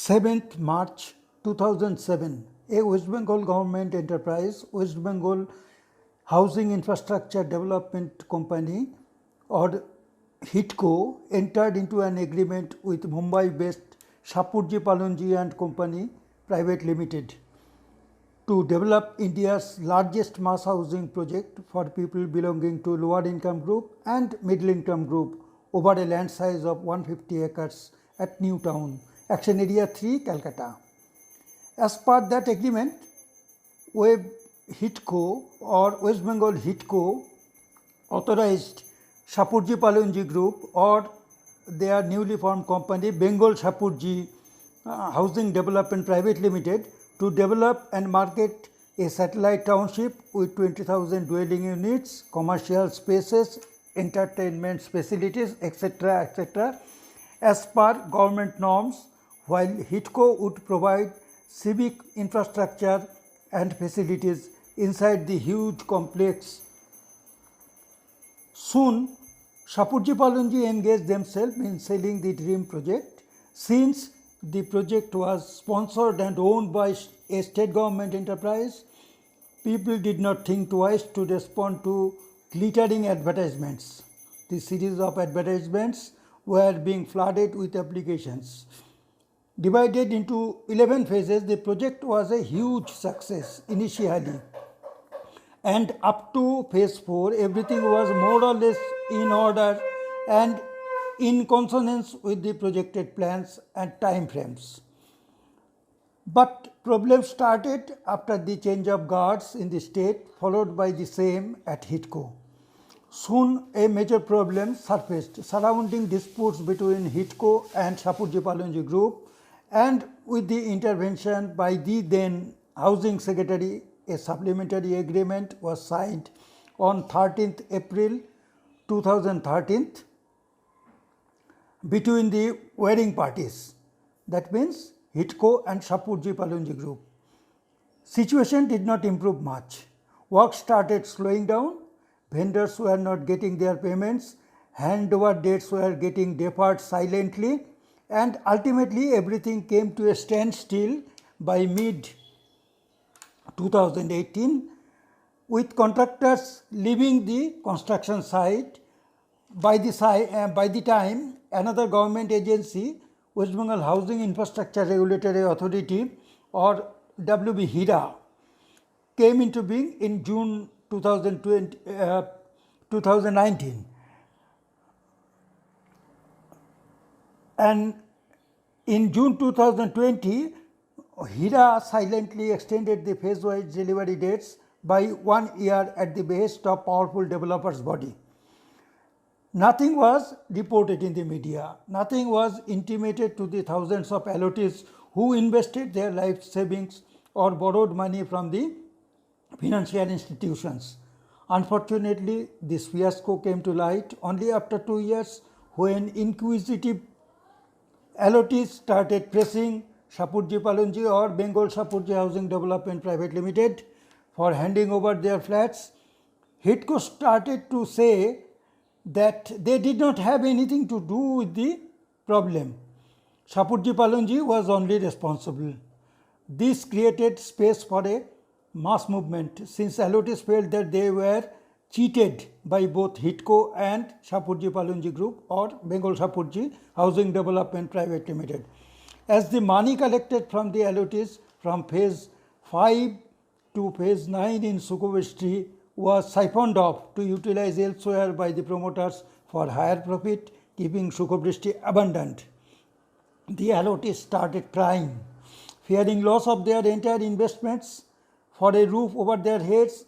7th March 2007, a West Bengal government enterprise, West Bengal Housing Infrastructure Development Company or HITCO entered into an agreement with Mumbai-based Sapoorji Palonji and Company Private Limited to develop India's largest mass housing project for people belonging to lower income group and middle income group over a land size of 150 acres at New Town, Action Area 3, Calcutta. As per that agreement, HITCO or West Bengal HITCO authorized Sapoorji Palonji Group or their newly formed company Bengal Sapoorji Housing Development Private Limited to develop and market a satellite township with 20,000 dwelling units, commercial spaces, entertainment facilities, etc. as per government norms, while HITCO would provide civic infrastructure and facilities inside the huge complex. Soon, Sapoorji Palonji engaged themselves in selling the dream project. Since the project was sponsored and owned by a state government enterprise, people did not think twice to respond to glittering advertisements. The series of advertisements were being flooded with applications. Divided into 11 phases, the project was a huge success initially. And up to phase 4, everything was more or less in order and in consonance with the projected plans and time frames. But problems started after the change of guards in the state, followed by the same at HITCO. Soon a major problem surfaced surrounding disputes between HITCO and Sapoorji Palonji Group, and with the intervention by the then Housing Secretary, a supplementary agreement was signed on 13th April 2013 between the warring parties, that means HITCO and Sapoorji Palonji Group. Situation did not improve much. Work started slowing down, vendors were not getting their payments, handover dates were getting deferred silently, and ultimately everything came to a standstill by mid 2018, with contractors leaving the construction site. By the time another government agency, West Bengal Housing Infrastructure Regulatory Authority or WB-HIRA, came into being in June 2019. And in June 2020, HIRA silently extended the phase-wise delivery dates by 1 year at the behest of powerful developers body. Nothing was reported in the media. Nothing was intimated to the thousands of allottees who invested their life savings or borrowed money from the financial institutions. Unfortunately, this fiasco came to light only after 2 years, when inquisitive allottees started pressing Sapoorji Palonji or Bengal Sapoorji Housing Development Private Limited for handing over their flats. HITCO started to say that they did not have anything to do with the problem. Sapoorji Palonji was only responsible. This created space for a mass movement, since allottees felt that they were cheated by both HITCO and Sapoorji Palonji Group or Bengal Sapoorji Housing Development Private Limited. As the money collected from the allottees from phase 5 to phase 9 in Sukobristi was siphoned off to utilize elsewhere by the promoters for higher profit, keeping Sukobristi abandoned. The allottees started crying, fearing loss of their entire investments for a roof over their heads,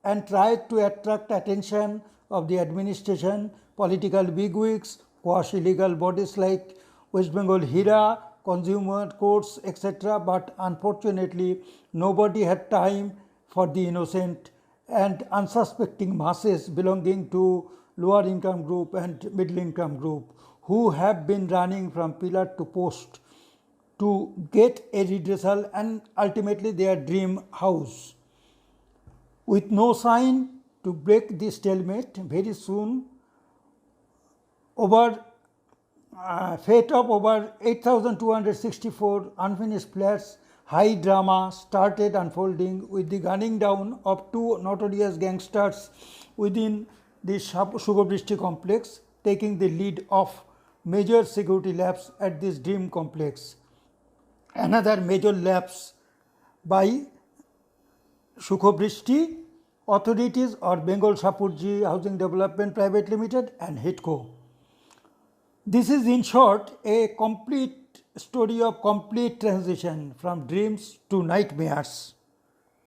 and tried to attract attention of the administration, political bigwigs, quasi-legal bodies like West Bengal HIRA, consumer courts, etc. But unfortunately, nobody had time for the innocent and unsuspecting masses belonging to lower income group and middle income group, who have been running from pillar to post to get a redressal and ultimately their dream house. With no sign to break this stalemate, very soon over fate of over 8,264 unfinished flats, high drama started unfolding with the gunning down of two notorious gangsters within the Sukobristi complex, taking the lead of major security lapse at this dream complex. Another major lapse by Sukobristi authorities or Bengal Sapoorji Housing Development Private Limited and HITCO. This is in short a complete story of complete transition from dreams to nightmares.